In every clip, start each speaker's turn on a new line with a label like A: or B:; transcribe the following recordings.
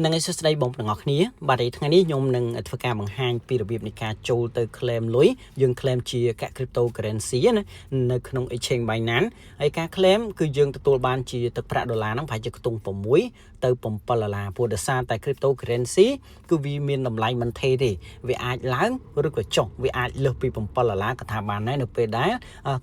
A: នឹងឯសួស្តីបងប្អូនទាំងអស់គ្នាបាទថ្ងៃនេះខ្ញុំនឹងធ្វើការបង្ហាញពីរបៀបនៃការចូលទៅ claim លុយយើង claim ជាកាក់ cryptocurrency ណានៅក្នុង exchange Binance ហើយការ claim គឺយើងទទួលបានជាទឹកប្រាក់ដុល្លារហ្នឹងប្រហែលជាខ្ទង់6ទៅ7ដុល្លារព្រោះដោយសារតែ cryptocurrency គឺវាមានតម្លៃមិនថេរទេវាអាចឡើងឬក៏ចុះវាអាចលើសពី7ដុល្លារក៏ថាបានដែរនៅពេលដែល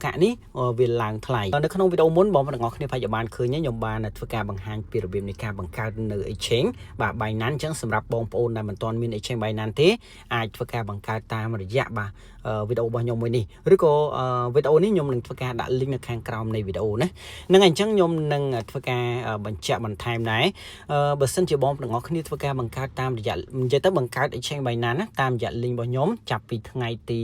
A: កាក់នេះវាឡើងថ្លៃនៅក្នុងវីដេអូមុនបងប្អូនទាំងអស់គ្នាប្រហែលជាបានឃើញខ្ញុំបានធ្វើការបង្ហាញពីរបៀបនៃការបង្កើតនៅ exchange បាទ Binance អញ្ចឹងសម្រាប់បងប្អូនដែលមិនទាន់មាន exchange Binance ទេអាចធ្វើការបង្កើតតាមរយៈបាទវីដេអូរបស់ខ្ញុំមួយនេះឬក៏វីដេអូនេះខ្ញុំនឹងធ្វើការដាក់ link នៅខាងក្រោមនៃវីដេអូណាហ្នឹងហើយអញ្ចឹងខ្ញុំនឹងធ្វើការបញ្ជាក់បន្ថែមដែរបើសិនជាបងប្អូនទាំងអស់គ្នាធ្វើការបង្កើតតាមរយៈនិយាយទៅបង្កើត exchange Binance ណាតាមរយៈ link របស់ខ្ញុំចាប់ពីថ្ងៃទី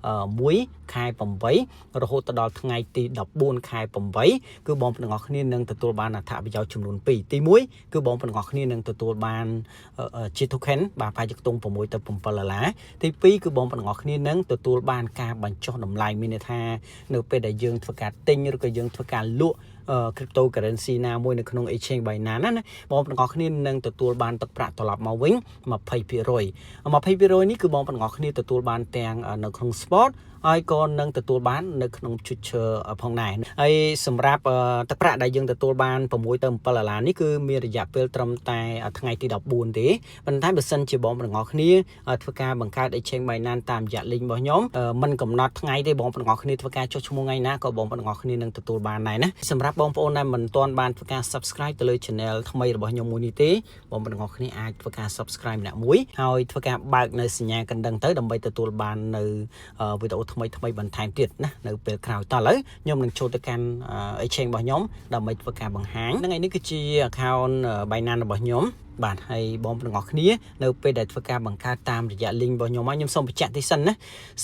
A: 1 ខែ 8 រហូតដល់ថ្ងៃទី14 ខែ 8 គឺបងប្អូនទាំងអស់គ្នានឹងទទួលបានអត្ថប្រយោជន៍ចំនួន2ទី1គឺបងប្អូនទាំងអស់គ្នានឹងទទួលបានជា token បាទប្រហែលជាខ្ទង់6ទៅ7ដុល្លារទី2គឺបងប្អូនទាំងអស់គ្នានឹងទទួលបានការបញ្ចុះតម្លៃមានន័យថានៅពេលដែលយើងធ្វើការទិញឬក៏យើងធ្វើការលក់cryptocurrency ណាមួយនៅក្នុង exchange Binance ណាបងប្អូនទាំងអស់គ្នានឹងទទួលបានទឹកប្រាក់ត្រឡប់មកវិញ 20% នេះគឺបងប្អូនទាំងអស់គ្នាទទួលបានទាំងនៅក្នុង spot ហើយក៏នឹងទទួលបាននៅក្នុង future ផងដែរហើយសម្រាប់ទឹកប្រាក់ដែលយើងទទួលបាន6ទៅ7ដុល្លារនេះគឺមានរយៈពេលត្រឹមតែថ្ងៃទី14ទេប៉ុន្តែបើសិនជាបងប្អូនទាំងអស់គ្នាធ្វើការបង្កើត exchange Binance តាមរយៈ link របស់ខ្ញុំមិនកំណត់ថ្ងៃទេបងប្អូនទាំងអស់គ្នាធ្វើការចុះឈ្មោះថ្ងៃណាក៏បងប្អូនទាំងអស់គ្នានឹងទទួលបានដែរណាសម្រាប់បងប្អូនដែលមិនទាន់បានធ្វើការ subscribe ទៅលើ channel ថ្មីរបស់ខ្ញុំមួយនេះទេបងប្អូនទាំងអស់គ្នាអាចធ្វើការ subscribe ម្នាក់មួយហើយធ្វើការបើកនៅសញ្ញាកណ្ដឹងទៅដើម្បីទទួលបាននៅវីដេអូថ្មីបន្ថែមទៀតណានៅពេលក្រោយតោះឥឡូវខ្ញុំនឹងចូលទៅកាន់ exchange របស់ខ្ញុំដើម្បីធ្វើការបង្ហាញហ្នឹងឯនេះគឺជា account Binance របស់ខ្ញុំបាទហើយបងប្អូនទាំងអស់គ្នានៅពេលដែលធ្វើការបង្កើតតាមរយៈ link របស់ខ្ញុំសូមបញ្ជាក់តិចសិនណា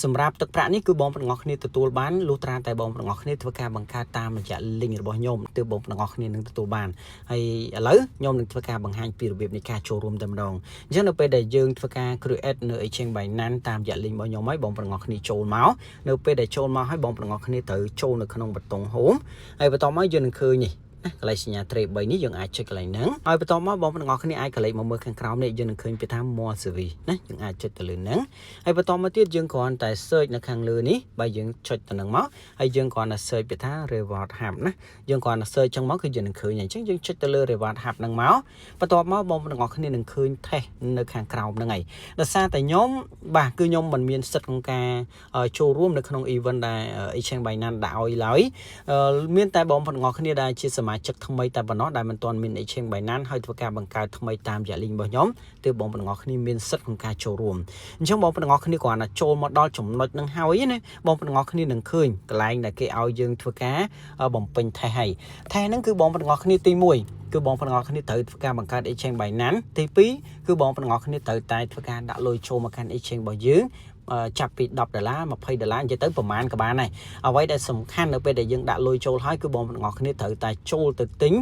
A: សម្រាប់ទឹកប្រាក់នេះគឺបងប្អូនទាំងអស់គ្នាទទួលបានលុះត្រាតែបងប្អូនទាំងអស់គ្នាធ្វើការបង្កើតតាមរយៈ link របស់ខ្ញុំទើបបងប្អូនទាំងអស់គ្នានឹងទទួលបានហើយឥឡូវខ្ញុំនឹងធ្វើការបង្ហាញពីរបៀបនៃការចូលរួមតែម្ដងអញ្ចឹងនៅពេលដែលយើងធ្វើការ create នៅ exchange Binance តាមរយៈ link របស់ខ្ញុំហើយបងប្អូនទាំងអស់គ្នាចូលមកនៅពេលដែលចូលមកហើយបងប្អូនទាំងអស់គ្នាត្រូវចូលនៅក្នុងប៊ូតុង home ហើយបន្ទាប់មកយើងនឹងឃើញនេះកន្លែងសញ្ញា trade 3នេះយើងអាចចុចកន្លែងហ្នឹងហើយបន្ទាប់មកបងប្អូនទាំងអស់គ្នាអាចកន្លែងមកមើលខាងក្រោមនេះយើងនឹងឃើញពាក្យថា more service ណាយើងអាចចុចទៅលើហ្នឹងហើយបន្ទាប់មកទៀតយើងគ្រាន់តែ search នៅខាងលើនេះបើយើងចុចទៅហ្នឹងមកហើយយើងគ្រាន់តែ search ពាក្យថា reward hub ណាយើងគ្រាន់តែ search ចឹងមកគឺយើងនឹងឃើញអញ្ចឹងយើងចុចទៅលើ reward hub ហ្នឹងមកបន្ទាប់មកបងប្អូនទាំងអស់គ្នានឹងឃើញ test នៅខាងក្រោមហ្នឹងហើយដោយសារតែខ្ញុំបាទគឺខ្ញុំមិនមានសិទ្ធិក្នុងការចូលរួមនៅក្នុង event ដែល exchange Binance ដាក់ឲ្យឡើយមានតែបងប្អូនទាំងអស់គ្នាដែលជាសមាជិកថ្មីតែប៉ុណ្ណោះដែលមិនទាន់មាន exchange Binance ហើយធ្វើការបង្កើតថ្មីតាមរយៈ link របស់ខ្ញុំទើបបងប្អូនទាំងអស់គ្នាមានសិទ្ធិក្នុងការចូលរួមអញ្ចឹងបងប្អូនទាំងអស់គ្នាគ្រាន់តែចូលមកដល់ចំណុចហ្នឹងហើយណាបងប្អូនទាំងអស់គ្នានឹងឃើញកន្លែងដែលគេឲ្យយើងធ្វើការបំពេញ test ហើយ test ហ្នឹងគឺបងប្អូនទាំងអស់គ្នាទី1គឺបងប្អូនទាំងអស់គ្នាត្រូវធ្វើការបង្កើត exchange Binance ទី2គឺបងប្អូនទាំងអស់គ្នាត្រូវតែធ្វើការដាក់លុយចូលមកកាន់ exchange របស់យើងចាប់ពី10ដុល្លារ20ដុល្លារនិយាយទៅប្រហែលក៏បានដែរអ្វីដែលសំខាន់នៅពេលដែលយើងដាក់លុយចូលហើយគឺបងប្អូនទាំងអស់គ្នាត្រូវតែចូលទៅទិញ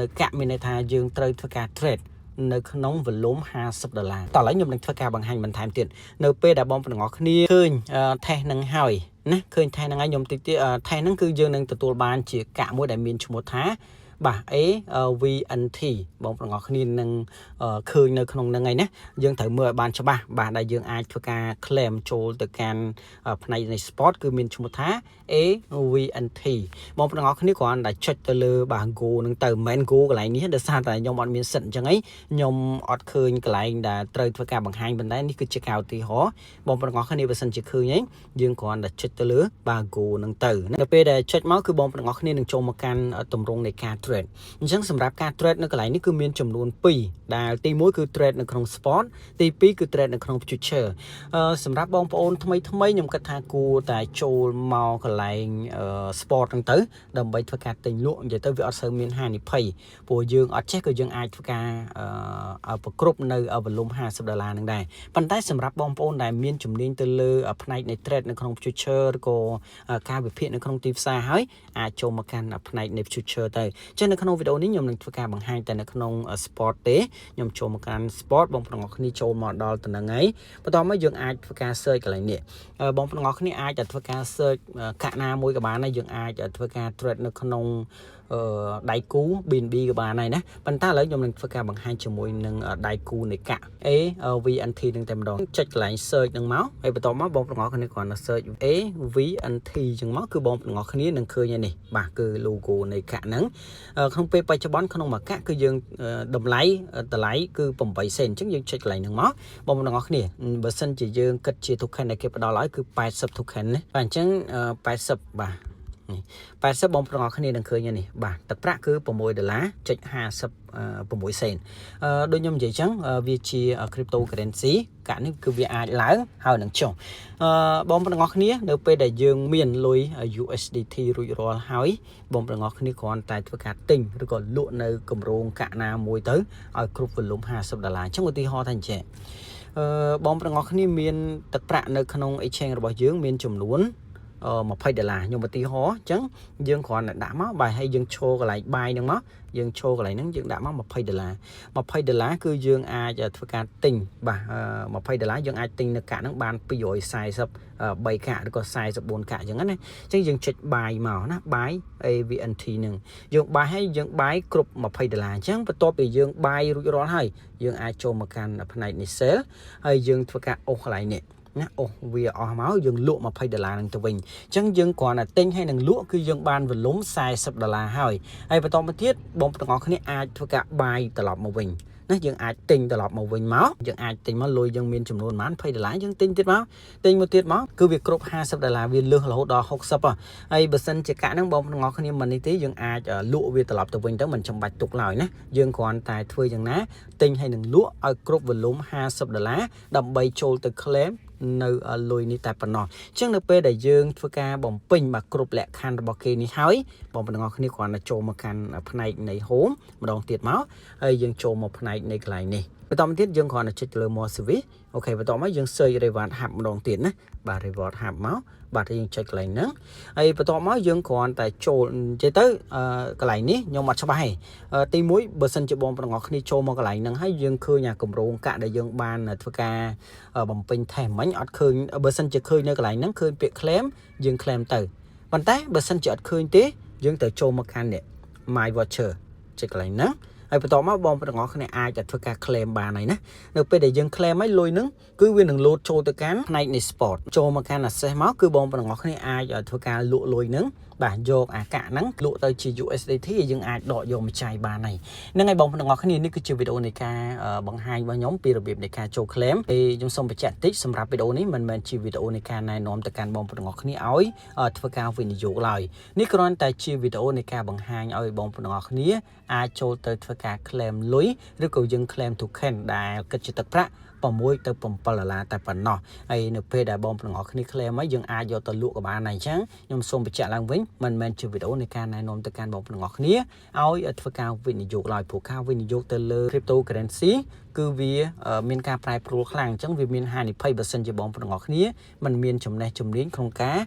A: នៅកាក់មានន័យថាយើងត្រូវធ្វើការ trade នៅក្នុង volume 50ដុល្លារតោះឥឡូវខ្ញុំនឹងធ្វើការបង្ហាញបន្ថែមទៀតនៅពេលដែលបងប្អូនទាំងអស់គ្នាឃើញ test នឹងហើយណាឃើញ test ហ្នឹងហើយខ្ញុំតិចទៀត test ហ្នឹងគឺយើងនឹងទទួលបានជាកាក់មួយដែលមានឈ្មោះថាបាទ AVNT បងប្អូនទាំងអស់គ្នានឹងឃើញនៅក្នុងហ្នឹងហើយណាយើងត្រូវមើលឲ្យបានច្បាស់បាទដែលយើងអាចធ្វើការ claim ចូលទៅកាន់ផ្នែកនៃ sport គឺមានឈ្មោះថា AVNT បងប្អូនទាំងអស់គ្នាគ្រាន់តែចុចទៅលើបាទ go ហ្នឹងទៅមិនមែន go កន្លែងនេះដោយសារតែខ្ញុំអត់មានសិទ្ធិអញ្ចឹងហីខ្ញុំអត់ឃើញកន្លែងដែលត្រូវធ្វើការបង្ហាញប៉ុន្តែនេះគឺជាការឧទាហរណ៍បងប្អូនទាំងអស់គ្នាបើសិនជាឃើញហីយើងគ្រាន់តែចុចទៅលើបាទ go ហ្នឹងទៅនៅពេលដែលចុចមកគឺបងប្អូនទាំងអស់គ្នានឹងចូលមកកាន់ទម្រង់នៃការ trade អញ្ចឹងសម្រាប់ការ trade នៅកន្លែងនេះគឺមានចំនួន2ដែលទី1គឺ trade នៅក្នុង spot ទី2គឺ trade នៅក្នុង future សម្រាប់បងប្អូនថ្មីខ្ញុំគិតថាគួរតែចូលមកកន្លែង sport ហ្នឹងទៅដើម្បីធ្វើការទិញលក់និយាយទៅវាអត់សូវមានហានិភ័យព្រោះយើងអត់ចេះក៏យើងអាចធ្វើការប្រគ្រប់នៅ volume 50ដុល្លារហ្នឹងដែរប៉ុន្តែសម្រាប់បងប្អូនដែលមានជំនាញទៅលើផ្នែកនៃ trade នៅក្នុង future ឬក៏ការវិភាគនៅក្នុងទីផ្សារហើយអាចចូលមកកាន់ផ្នែកនៃ future ទៅចឹងនៅក្នុងវីដេអូនេះខ្ញុំនឹងធ្វើការបង្ហាញតែនៅក្នុង sport ទេខ្ញុំចូលមកកាន់ sport បងប្អូនទាំងអស់គ្នាចូលមកដល់ទៅហ្នឹងហើយបន្ទាប់មកយើងអាចធ្វើការ search កន្លែងនេះបងប្អូនទាំងអស់គ្នាអាចធ្វើការ search កាក់ណាមួយក៏បានដែរយើងអាចធ្វើការ trade នៅក្នុង ដៃគូ BNB ក៏បានដែរណាប៉ុន្តែឥឡូវខ្ញុំនឹងធ្វើការបង្ហាញជាមួយនឹងដៃគូនៃកាក់ VNT នឹងតែម្ដងចុចកន្លែង search នឹងមកហើយបន្ទាប់មកបងប្អូនគ្នាគ្រាន់តែ search VNT អញ្ចឹងមកគឺបងប្អូនគ្នានឹងឃើញហើយនេះបាទគឺ logo នៃកាក់ហ្នឹងក្នុងពេលបច្ចុប្បន្នក្នុងមួយកាក់គឺយើងតម្លៃគឺ8សេនអញ្ចឹងយើងចុចកន្លែងហ្នឹងមកបងប្អូនគ្នាបើសិនជាយើងគិតជា token ដែលគេផ្ដល់ឲ្យគឺ80 token ណាបាទអញ្ចឹង80បាទ80បងប្អូនគ្នានឹងឃើញនេះបាទទឹកប្រាក់គឺ$6.56សេនដូចខ្ញុំនិយាយអញ្ចឹងវាជា cryptocurrency កាក់នេះគឺវាអាចឡើងហើយនឹងចុះបងប្អូនគ្នានៅពេលដែលយើងមានលុយ USDT រួចរាល់ហើយបងប្អូនគ្នាគ្រាន់តែធ្វើការទិញឬក៏លក់នៅគម្រោងកាក់ណាមួយទៅឲ្យគ្រប់ volume $50អញ្ចឹងឧទាហរណ៍ថាអញ្ចឹងបងប្អូនគ្នាមានទឹកប្រាក់នៅក្នុង exchange របស់យើងមានចំនួន$20ខ្ញុំឧទាហរណ៍អញ្ចឹងយើងគ្រាន់តែដាក់មកបាយហើយយើងឈរកន្លែងបាយហ្នឹងមកយើងឈរកន្លែងហ្នឹងយើងដាក់មក$20គឺយើងអាចធ្វើការទិញបាទ$20យើងអាចទិញនៅកាក់ហ្នឹងបាន243កាក់ឬក៏44កាក់អញ្ចឹងណាអញ្ចឹងយើងចុចបាយមកណាបាយ VNT ហ្នឹងយើងបាយហើយយើងបាយគ្រប់$20អញ្ចឹងបន្ទាប់ពីយើងបាយរួចរាល់ហើយយើងអាចចូលមកកាន់ផ្នែកនេះ sale ហើយយើងធ្វើការអូសកន្លែងនេះណាអូវាអស់មកយើងលក់$20នឹងទៅវិញអញ្ចឹងយើងគ្រាន់តែទិញហើយនឹងលក់គឺយើងបានវ៉ាលុំ$40ហើយបន្តមកទៀតបងប្អូនគ្នាអាចធ្វើការបាយត្រឡប់មកវិញណាយើងអាចទិញត្រឡប់មកវិញមកយើងអាចទិញមកលុយយើងមានចំនួនប៉ុន្មាន$20យើងទិញទៀតមកទិញមកទៀតមកគឺវាគ្រប់$50វាលើសរហូតដល់60ហើយបើសិនជាកាក់ហ្នឹងបងប្អូនគ្នាមិននេះទេយើងអាចលក់វាត្រឡប់ទៅវិញទៅមិនចាំបាច់ទុកឡើយណាយើងគ្រាន់តែធ្វើយ៉ាងណាទិញហើយនឹងលក់ឲ្យគ្រប់វ៉ាលុំ$50ដើម្បីចូលទៅ claim នៅលុយនេះតែប៉ុណ្ណោះអញ្ចឹងនៅពេលដែលយើងធ្វើការបំពេញមកគ្រប់លក្ខខណ្ឌរបស់គេនេះហើយបងប្អូនគ្នាគ្រាន់តែចូលមកកាន់ផ្នែកនៃ home ម្ដងទៀតមកហើយយើងចូលមកផ្នែកនៃកន្លែងនេះបន្តមកទៀតយើងគ្រាន់តែចុចលើ more service អូខេបន្តមកយើង search reward hub ម្ដងទៀតណាបាទ reward hub មកបាទយើងចុចកន្លែងហ្នឹងហើយបន្តមកយើងគ្រាន់តែចូលនិយាយទៅកន្លែងនេះខ្ញុំអត់ច្បាស់ទេទី1បើសិនជាបងប្អូនគ្នាចូលមកកន្លែងហ្នឹងហើយយើងឃើញអាគម្រោងកាក់ដែលយើងបានធ្វើការបំពេញថេសមិញអត់ឃើញបើសិនជាឃើញនៅកន្លែងហ្នឹងឃើញពាក្យ claim យើង claim ទៅប៉ុន្តែបើសិនជាអត់ឃើញទេយើងទៅចូលមកខាងនេះ my voucher ចុចកន្លែងហ្នឹងហើយបន្តមកបងប្អូនគ្នាអាចធ្វើការ claim បានហើយណានៅពេលដែលយើង claim ហើយលុយហ្នឹងគឺវានឹង load ចូលទៅកាន់ផ្នែកនៃ spot ចូលមកកាន់ access មកគឺបងប្អូនគ្នាអាចធ្វើការលក់លុយហ្នឹងបាទយកអាកាក់ហ្នឹងលក់ទៅជា USDT យើងអាចដកយកមកចាយបានហើយហ្នឹងហើយបងប្អូនគ្នានេះគឺជាវីដេអូនៃការបង្ហាញរបស់ខ្ញុំពីរបៀបនៃការចូល claim ហើយខ្ញុំសូមបញ្ជាក់តិចសម្រាប់វីដេអូនេះមិនមែនជាវីដេអូនៃការណែនាំទៅកាន់បងប្អូនគ្នាឲ្យធ្វើការវិនិយោគឡើយនេះគ្រាន់តែជាវីដេអូនៃការបង្ហាញឲ្យបងប្អូនគ្នាអាចចូលទៅធ្វើការ claim លុយឬក៏យើង claim token ដែលគិតជាទឹកប្រាក់$6ទៅ$7តែប៉ុណ្ណោះហើយនៅពេលដែលបងប្អូនគ្នា claim ហើយយើងអាចយកទៅលក់ក៏បានដែរអញ្ចឹងខ្ញុំសូមបញ្ជាក់ឡើងវិញមិនមែនជាវីដេអូនៃការណែនាំទៅកាន់បងប្អូនគ្នាឲ្យធ្វើការវិនិយោគឡើយព្រោះការវិនិយោគទៅលើ cryptocurrency គឺវាមានការប្រែប្រួលខ្លាំងអញ្ចឹងវាមានហានិភ័យបើសិនជាបងប្អូនគ្នាមិនមានចំណេះជំនាញក្នុងការ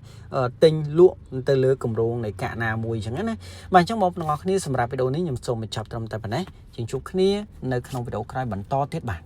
A: ទិញលក់ទៅលើគម្រោងនៃកាក់ណាមួយអញ្ចឹងណាបាទអញ្ចឹងបងប្អូនគ្នាសម្រាប់វីដេអូនេះខ្ញុំសូមបញ្ចប់ត្រឹមតែប៉ុណ្ណេះយើងជួបគ្នានៅក្នុងវីដេអូក្រោយបន្តទៀតបាទ